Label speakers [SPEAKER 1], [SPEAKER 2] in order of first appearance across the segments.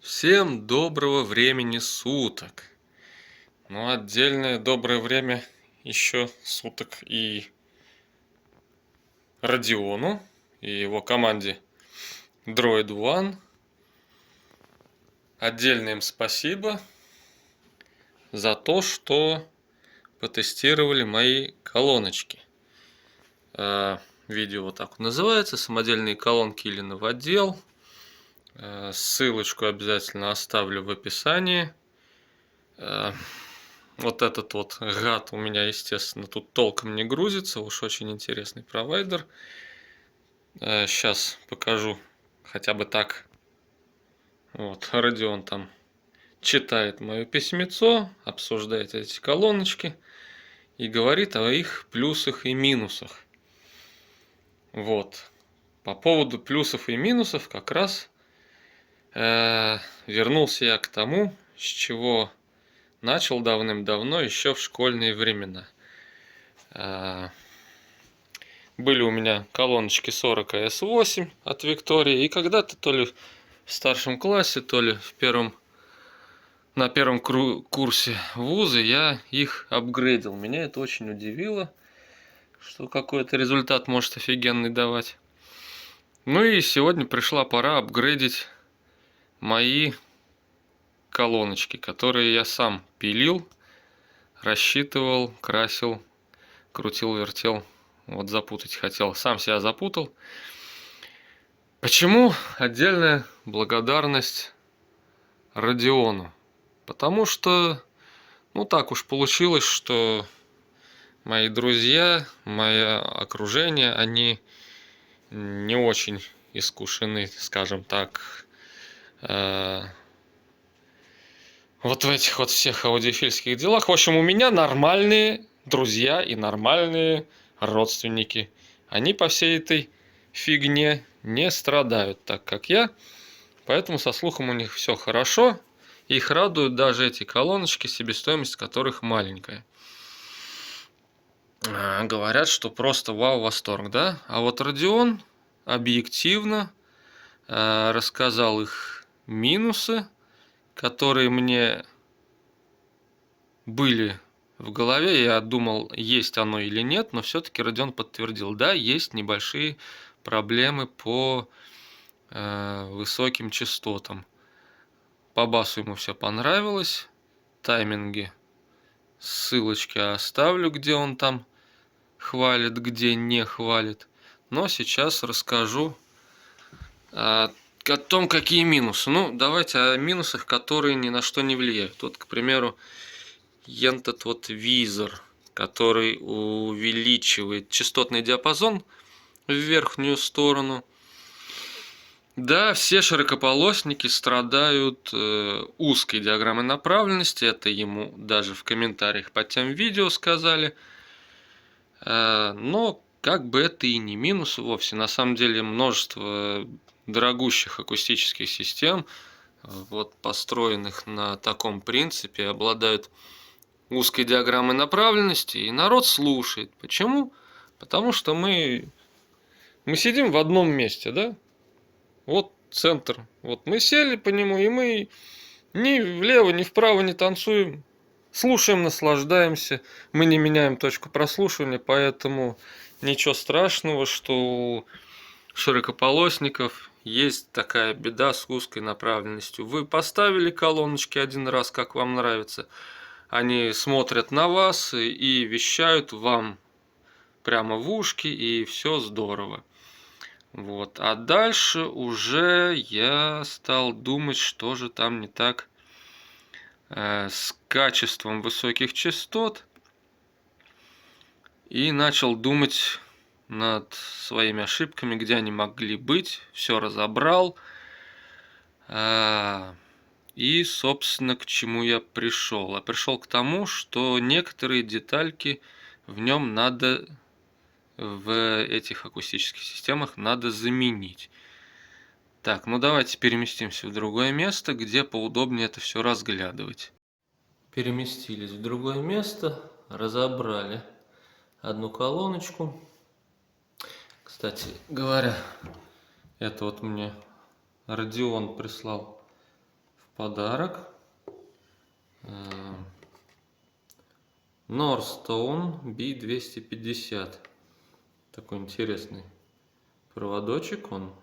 [SPEAKER 1] Всем доброго времени суток. Ну, отдельное доброе время еще суток и Родиону, и его команде Droid One. Отдельное им спасибо за то, что потестировали мои колоночки. Видео вот так вот называется: самодельные колонки или новодел. Ссылочку обязательно оставлю в описании. Вот этот вот гад у меня, естественно, тут толком не грузится. Уж очень интересный провайдер. Сейчас покажу хотя бы так. Вот, Родион там читает мое письмецо, обсуждает эти колоночки и говорит о их плюсах и минусах. Вот. По поводу плюсов и минусов как раз вернулся я к тому, с чего начал давным-давно, еще в школьные времена. Были у меня колоночки 40 AS8 от Виктории, и когда-то то ли в старшем классе, то ли на первом курсе вуза я их апгрейдил. Меня это очень удивило, что какой-то результат может офигенный давать. Ну и сегодня пришла пора апгрейдить мои колоночки, которые я сам пилил, рассчитывал, красил, крутил, вертел. Вот запутать хотел, сам себя запутал. Почему отдельная благодарность Родиону? Потому что, ну так уж получилось, что мои друзья, мое окружение, они не очень искушены, скажем так, вот в этих вот всех аудиофильских делах. В общем, у меня нормальные друзья и нормальные родственники. Они по всей этой фигне не страдают так, как я. Поэтому со слухом у них все хорошо. Их радуют даже эти колоночки, себестоимость которых маленькая. Говорят, что просто вау, восторг, да? А вот Родион объективно рассказал их минусы, которые мне были в голове. Я думал, есть оно или нет, но все-таки Родион подтвердил: да, есть небольшие проблемы по высоким частотам. По басу ему все понравилось. Тайминги, ссылочки оставлю, где он там хвалит, где не хвалит. Но сейчас расскажу о том, какие минусы. Ну, давайте о минусах, которые ни на что не влияют. Вот, к примеру, этот вот визор, который увеличивает частотный диапазон в верхнюю сторону. Да, все широкополосники страдают узкой диаграммой направленности. Это ему даже в комментариях под тем видео сказали. Но как бы это и не минус вовсе. На самом деле множество дорогущих акустических систем, вот, построенных на таком принципе, обладают узкой диаграммой направленности, и народ слушает. Почему? Потому что мы сидим в одном месте, да? Вот центр. Вот мы сели по нему, и мы ни влево, ни вправо не танцуем. Слушаем, наслаждаемся. Мы не меняем точку прослушивания, поэтому ничего страшного, что у широкополосников есть такая беда с узкой направленностью. Вы поставили колоночки один раз, как вам нравится. Они смотрят на вас и вещают вам прямо в ушки, и все здорово. Вот. А дальше уже я стал думать, что же там не так с качеством высоких частот. И начал думать над своими ошибками, где они могли быть. Все разобрал. И, собственно, к чему я пришел? А пришел к тому, что некоторые детальки в нем надо, в этих акустических системах надо заменить. Так, ну давайте переместимся в другое место, где поудобнее это все разглядывать. Переместились в другое место, разобрали одну колоночку. Кстати говоря, это вот мне Родион прислал подарок. Northstone B250. Такой интересный проводочек, он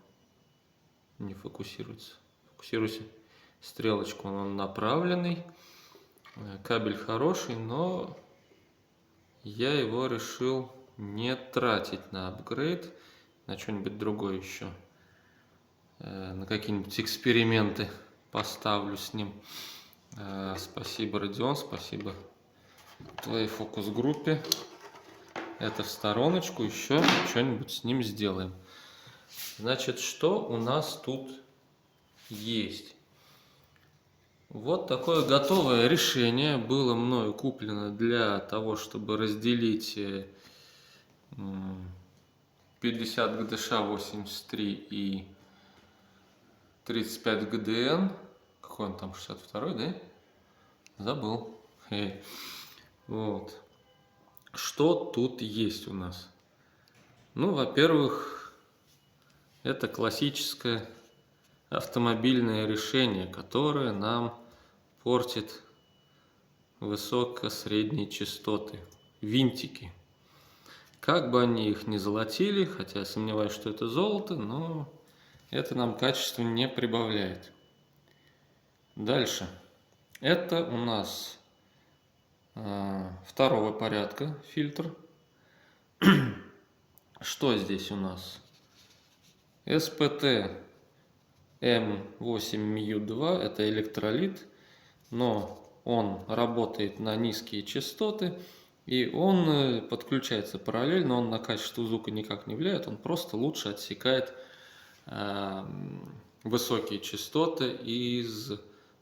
[SPEAKER 1] не фокусируется. Фокусируйся. Стрелочку, он направленный. Кабель хороший, но я его решил не тратить на апгрейд, на что-нибудь другое еще. На какие-нибудь эксперименты поставлю с ним. Спасибо, Родион, спасибо твоей фокус-группе. Это в стороночку, еще что-нибудь с ним сделаем. Значит, что у нас тут есть? Вот такое готовое решение было мною куплено для того, чтобы разделить 50 ГДШ 83 и 35 ГДН. Какой он там, 62-й, да? Забыл. Вот. Что тут есть у нас? Ну, во-первых, это классическое автомобильное решение, которое нам портит высоко-средние частоты, винтики. Как бы они их ни золотили, хотя я сомневаюсь, что это золото, но это нам качество не прибавляет. Дальше. Это у нас второго порядка фильтр. Что здесь у нас? SPT M8MU2 это электролит, но он работает на низкие частоты, и он подключается параллельно, он на качество звука никак не влияет, он просто лучше отсекает высокие частоты из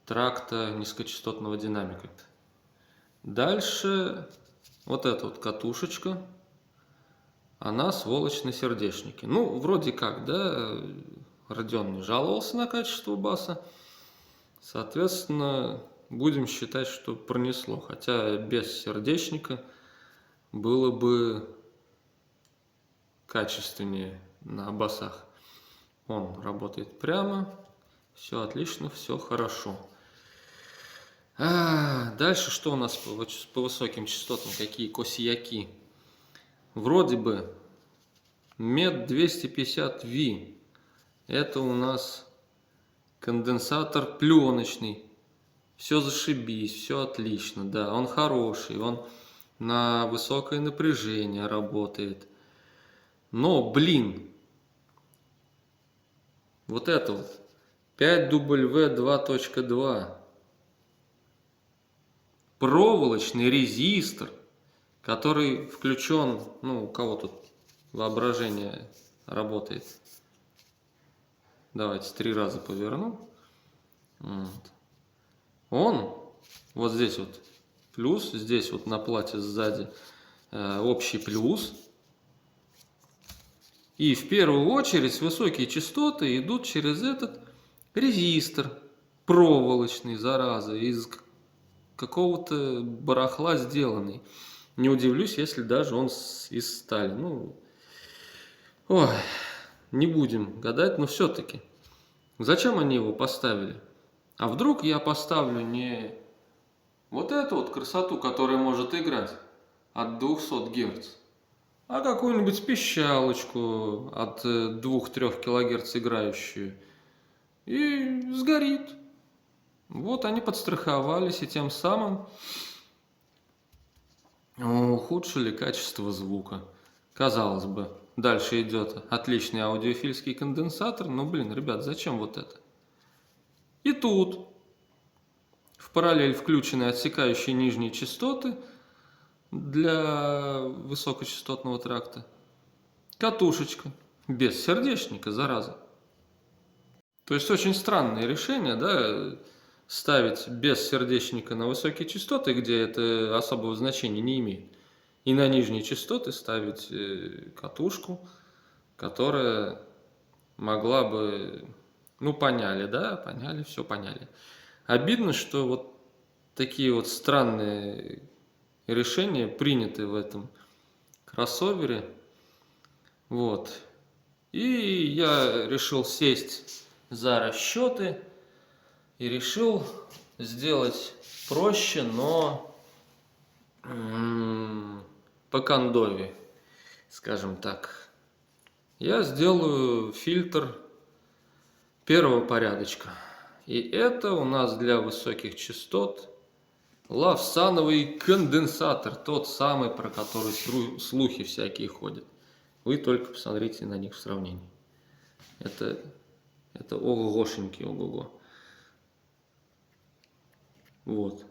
[SPEAKER 1] тракта низкочастотного динамика. Дальше вот эта вот катушечка, она сволочь на сердечнике. Ну, вроде как, да, Родион не жаловался на качество баса, соответственно, будем считать, что пронесло. Хотя без сердечника было бы качественнее на басах. Он работает прямо, все отлично, все хорошо. Дальше что у нас по высоким частотам, какие косяки? Вроде бы MED 250V. Это у нас конденсатор пленочный. Все зашибись, все отлично, да, он хороший, он на высокое напряжение работает. Но, блин, вот это вот 5W2.2 проволочный резистор, который включен, ну, у кого тут воображение работает. Давайте 3 раза поверну. Вот. Он вот здесь вот плюс, здесь вот на плате сзади общий плюс. И в первую очередь высокие частоты идут через этот резистор проволочный, зараза, из какого-то барахла сделанный. Не удивлюсь, если даже он из стали. Ну, ой, не будем гадать, но все-таки. Зачем они его поставили? А вдруг я поставлю не вот эту вот красоту, которая может играть от 200 Гц, а какую-нибудь пищалочку от 2-3 кГц играющую, и сгорит. Вот они подстраховались и тем самым ухудшили качество звука. Казалось бы, дальше идет отличный аудиофильский конденсатор, но, блин, ребят, зачем вот это? И тут в параллель включены отсекающие нижние частоты для высокочастотного тракта. Катушечка без сердечника, зараза. То есть очень странное решение, да, ставить без сердечника на высокие частоты, где это особого значения не имеет. И на нижние частоты ставить катушку, которая могла бы... Ну, поняли, да, поняли, все поняли. Обидно, что вот такие вот странные решения приняты в этом кроссовере. Вот. И я решил сесть за расчеты И решил сделать проще, но по кондове, скажем так. Я сделаю фильтр первого порядочка. И это у нас для высоких частот лавсановый конденсатор, тот самый, про который слухи всякие ходят. Вы только посмотрите на них в сравнении. Это ого-гошеньки, ого-го. Вот.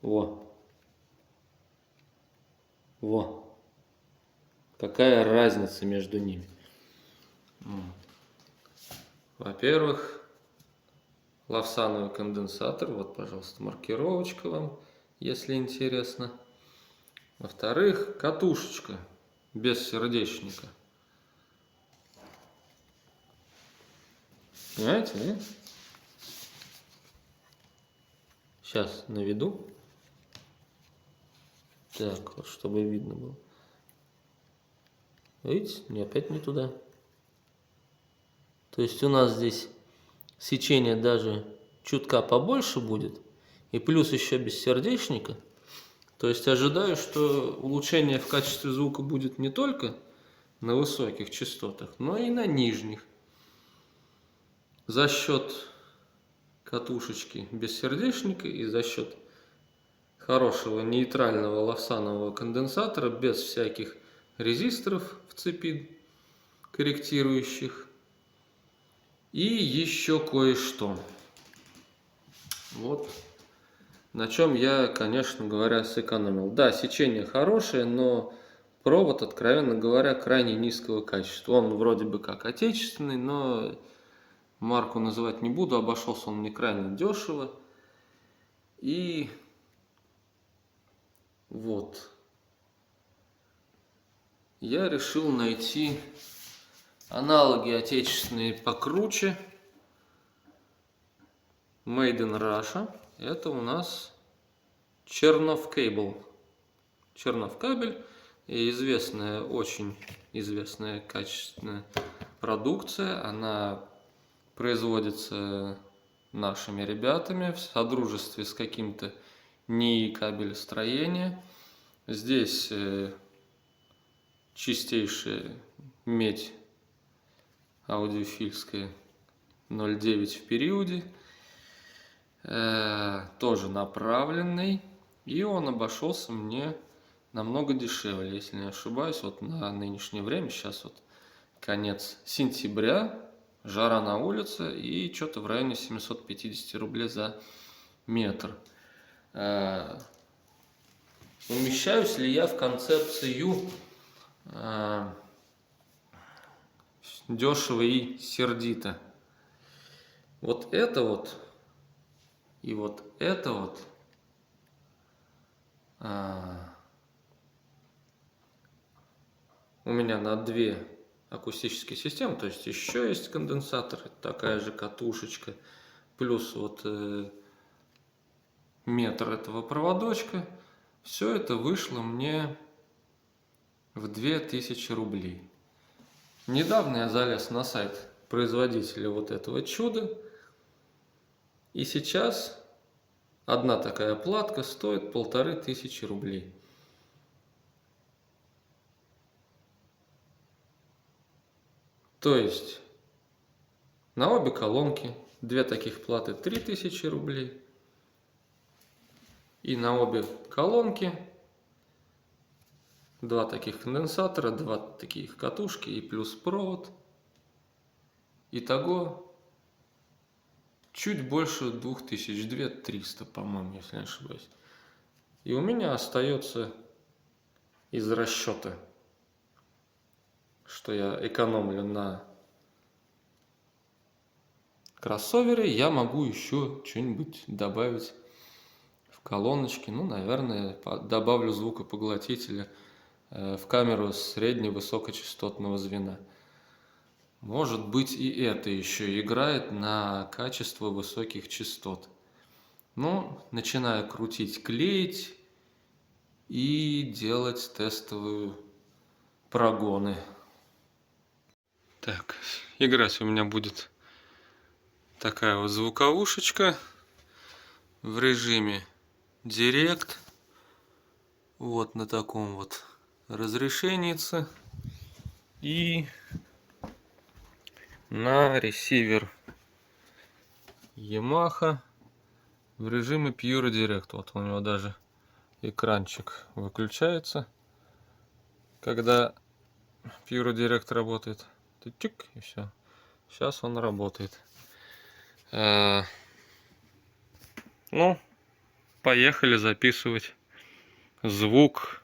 [SPEAKER 1] Во. Во. Какая разница между ними? Во-первых, лавсановый конденсатор. Вот, пожалуйста, маркировочка вам, если интересно. Во-вторых, катушечка без сердечника. Понимаете, да? Сейчас наведу. Так, вот, чтобы видно было. Видите, не опять не туда. То есть у нас здесь сечение даже чутка побольше будет. И плюс еще без сердечника. То есть ожидаю, что улучшение в качестве звука будет не только на высоких частотах, но и на нижних. За счет катушечки без сердечника и за счет хорошего нейтрального лавсанового конденсатора без всяких резисторов в цепи корректирующих. И еще кое-что. Вот на чем я, конечно говоря, сэкономил. Да, сечение хорошее, но провод, откровенно говоря, крайне низкого качества. Он вроде бы как отечественный, но марку называть не буду, обошелся он мне крайне дешево. И вот я решил найти аналоги отечественные покруче. Made in Russia. Это у нас Чернов Cable. Чернов кабель. И известная, очень известная качественная продукция. Она производится нашими ребятами в содружестве с каким-то НИИ кабелестроения. Здесь чистейшая медь аудиофильская 0,9 в периоде. Тоже направленный. И он обошелся мне намного дешевле, если не ошибаюсь. Вот на нынешнее время, сейчас вот конец сентября, жара на улице, и что-то в районе 750 рублей за метр. Умещаюсь ли я в концепцию дешево и сердито? Вот это вот и вот это вот у меня на две акустические системы, то есть еще есть конденсатор, такая же катушечка, плюс вот метр этого проводочка. Все это вышло мне в 2000 рублей. Недавно я залез на сайт производителя вот этого чуда. И сейчас одна такая платка стоит 1500 рублей. То есть на обе колонки две таких платы 3000 рублей. И на обе колонки два таких конденсатора, два таких катушки и плюс провод. Итого чуть больше 2000, 2300, по-моему, если не ошибаюсь. И у меня остается из расчета, что я экономлю на кроссовере, я могу еще что-нибудь добавить в колоночки. Ну, наверное, добавлю звукопоглотителя в камеру средне-высокочастотного звена. Может быть, и это еще играет на качество высоких частот. Ну, начинаю крутить, клеить и делать тестовые прогоны. Так, играть у меня будет такая вот звуковушечка в режиме Direct. Вот на таком вот разрешении. И на ресивер Yamaha в режиме Pure Direct. Вот у него даже экранчик выключается, когда Pure Direct работает. Тик, и все. Сейчас он работает. Ну, поехали записывать звук.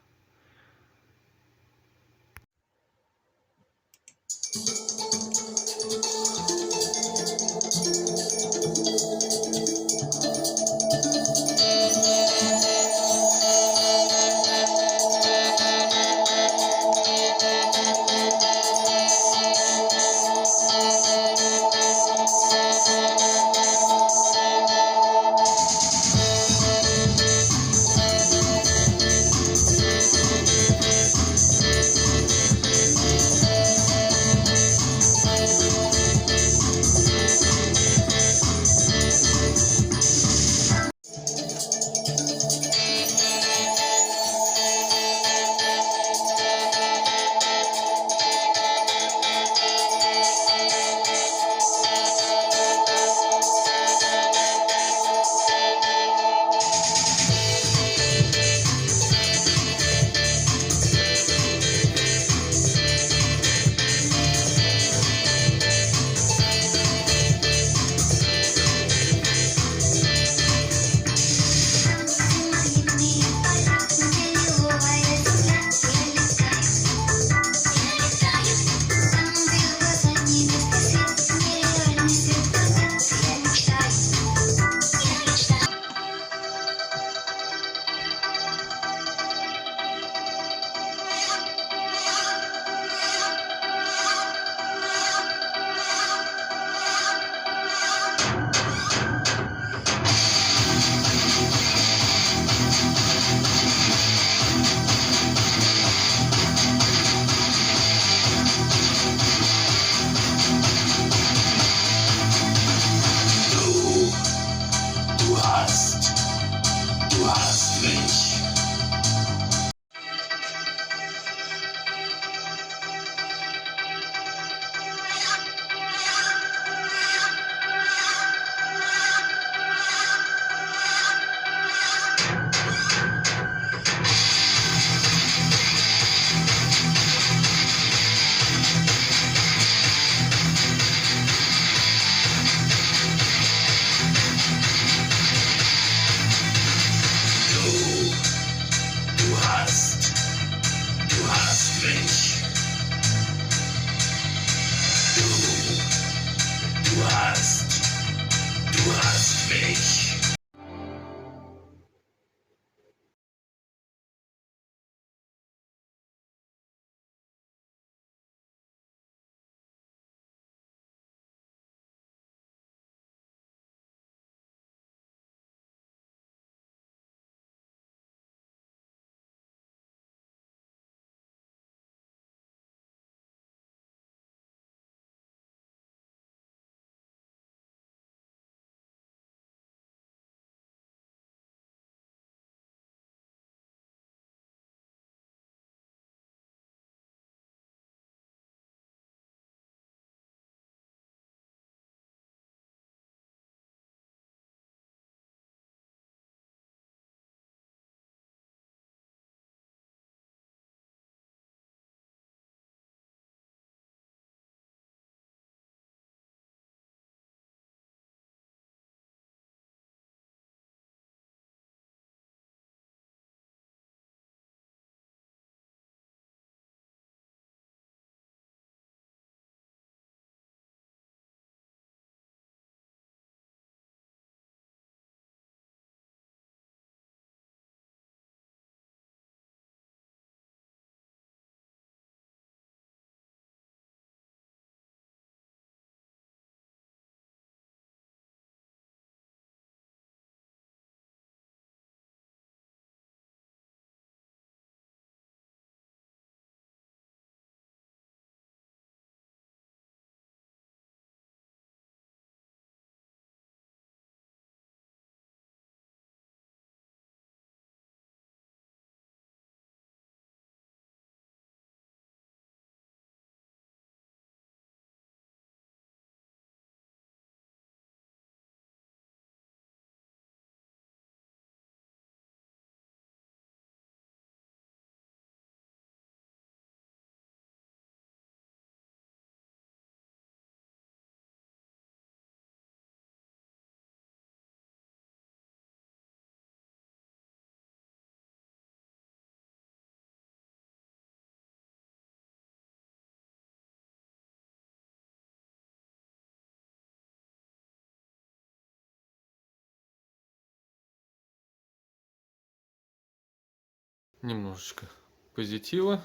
[SPEAKER 1] Немножечко позитива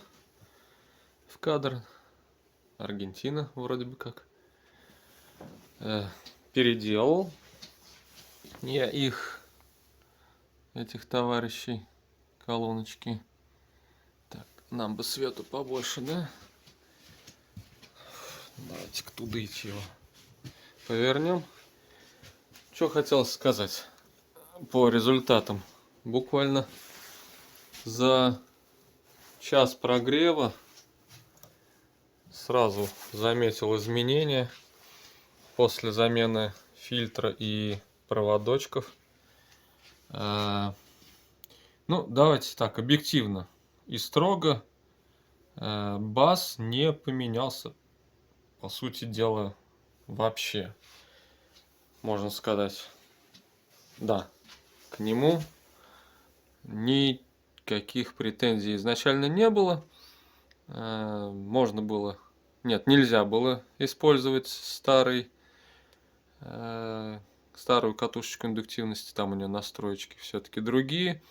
[SPEAKER 1] в кадр. Аргентина вроде бы как. Переделал я этих товарищей, колоночки. Так, нам бы свету побольше, да? Давайте-ка туда идти его повернем. Что хотел сказать по результатам. Буквально за час прогрева сразу заметил изменения после замены фильтра и проводочков. Ну, давайте так, объективно и строго. Бас не поменялся, по сути дела, вообще. Можно сказать, да, к нему никаких претензий изначально не было. Можно было, нет, нельзя было использовать старую катушечку индуктивности, там у нее настроечки все-таки другие.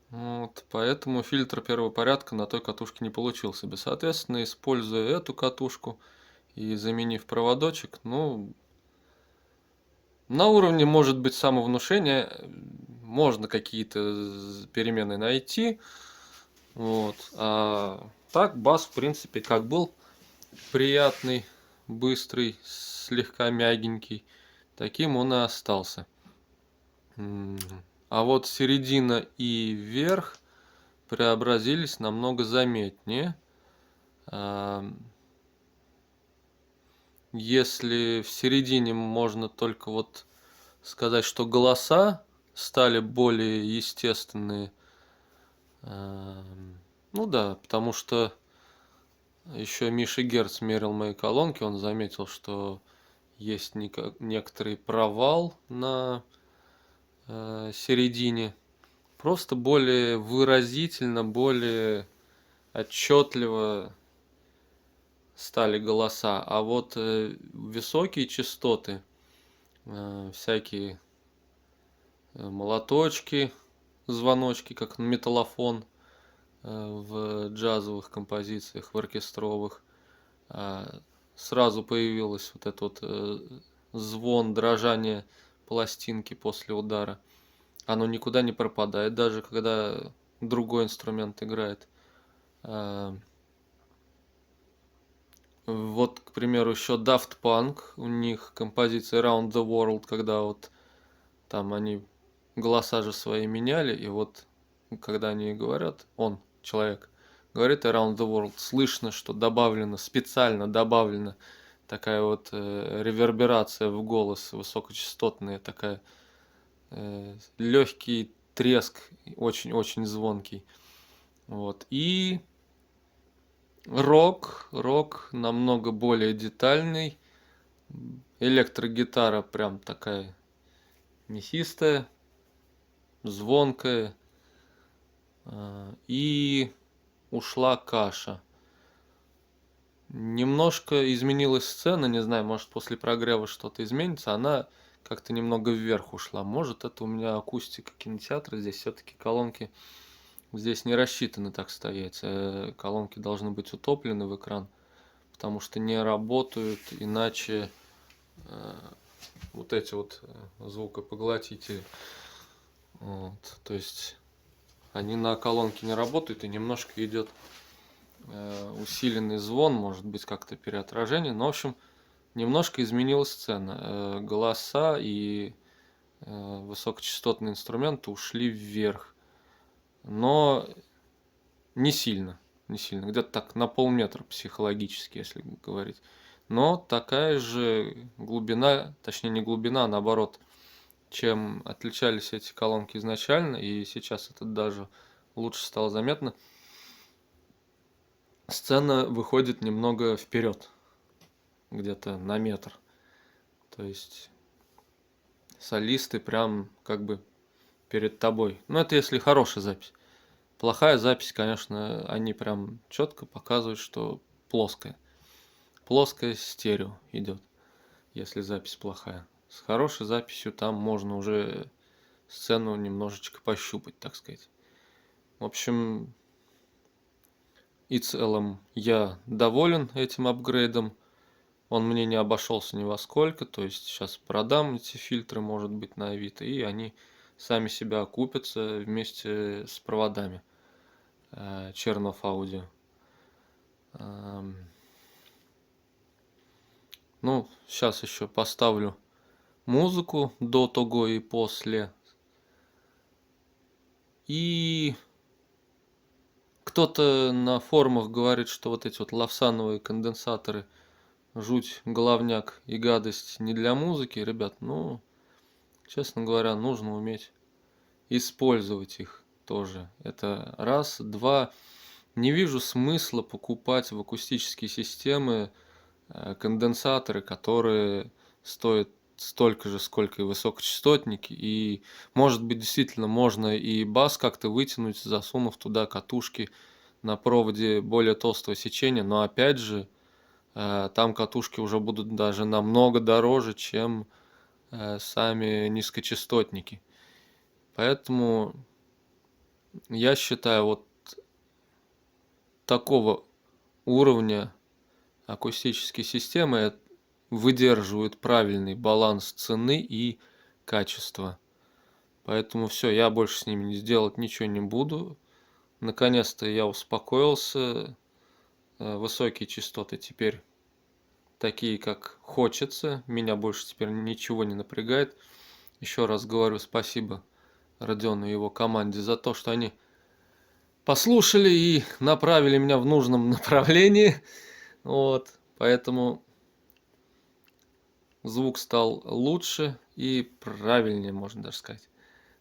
[SPEAKER 1] Вот, поэтому фильтр первого порядка на той катушке не получился бы. Соответственно, используя эту катушку и заменив проводочек, ну, на уровне, может быть, самовнушения можно какие-то перемены найти. Вот. А так бас, в принципе, как был приятный, быстрый, слегка мягенький, таким он и остался. А вот середина и верх преобразились намного заметнее. Если в середине можно только вот сказать, что голоса стали более естественные. Ну да, потому что еще Миша Герц мерил мои колонки, он заметил, что есть некоторый провал на середине. Просто более выразительно, более отчетливо стали голоса. А вот высокие частоты, всякие молоточки, звоночки, как металлофон в джазовых композициях, в оркестровых, сразу появилось вот этот вот звон, дрожание пластинки после удара. Оно никуда не пропадает, даже когда другой инструмент играет. Вот, к примеру, еще Daft Punk, у них композиция Around the World, когда вот там они голоса же свои меняли, и вот когда они говорят, человек, говорит Around the World, слышно, что специально добавлена такая вот реверберация в голос, высокочастотная такая, легкий треск, очень-очень звонкий. Вот. И рок намного более детальный. Электрогитара прям такая мясистая, звонкая. И ушла каша. Немножко изменилась сцена, не знаю, может после прогрева что-то изменится. Она как-то немного вверх ушла. Может, это у меня акустика кинотеатра. Здесь все-таки колонки здесь не рассчитаны так стоять. Колонки должны быть утоплены в экран, потому что не работают иначе вот эти вот звукопоглотители. Вот, то есть они на колонке не работают, и немножко идет усиленный звон, может быть как-то переотражение. Но, в общем, немножко изменилась сцена. Голоса и высокочастотные инструменты ушли вверх. Но не сильно. Где-то так на полметра психологически, если говорить. Но такая же глубина, точнее не глубина, а наоборот, чем отличались эти колонки изначально, и сейчас это даже лучше стало заметно. Сцена выходит немного вперед, где-то на метр. То есть солисты прям как бы перед тобой. Ну, это если хорошая запись. Плохая запись, конечно, они прям четко показывают, что плоская. Плоская стерео идет, если запись плохая. С хорошей записью там можно уже сцену немножечко пощупать, так сказать. В общем, и целом я доволен этим апгрейдом. Он мне не обошелся ни во сколько, то есть сейчас продам эти фильтры, может быть, на Авито, и они сами себя окупятся вместе с проводами Чернов Аудио. Ну, сейчас еще поставлю музыку до того и после. И кто-то на форумах говорит, что вот эти вот лавсановые конденсаторы жуть, головняк и гадость не для музыки, ребят. Ну, честно говоря, нужно уметь использовать их тоже. Это раз. Два. Не вижу смысла покупать в акустические системы конденсаторы, которые стоят столько же, сколько и высокочастотники. И, может быть, действительно можно и бас как-то вытянуть, засунув туда катушки на проводе более толстого сечения. Но опять же, там катушки уже будут даже намного дороже, чем сами низкочастотники. Поэтому я считаю, вот такого уровня акустические системы выдерживают правильный баланс цены и качества. Поэтому все, я больше с ними сделать ничего не буду. Наконец-то я успокоился. Высокие частоты теперь такие, как хочется. Меня больше теперь ничего не напрягает. Еще раз говорю спасибо Родиону и его команде за то, что они послушали и направили меня в нужном направлении. Вот, поэтому звук стал лучше и правильнее, можно даже сказать.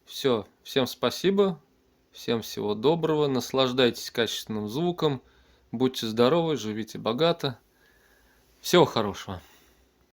[SPEAKER 1] Все, всем спасибо, всем всего доброго, наслаждайтесь качественным звуком, будьте здоровы, живите богато. Всего хорошего.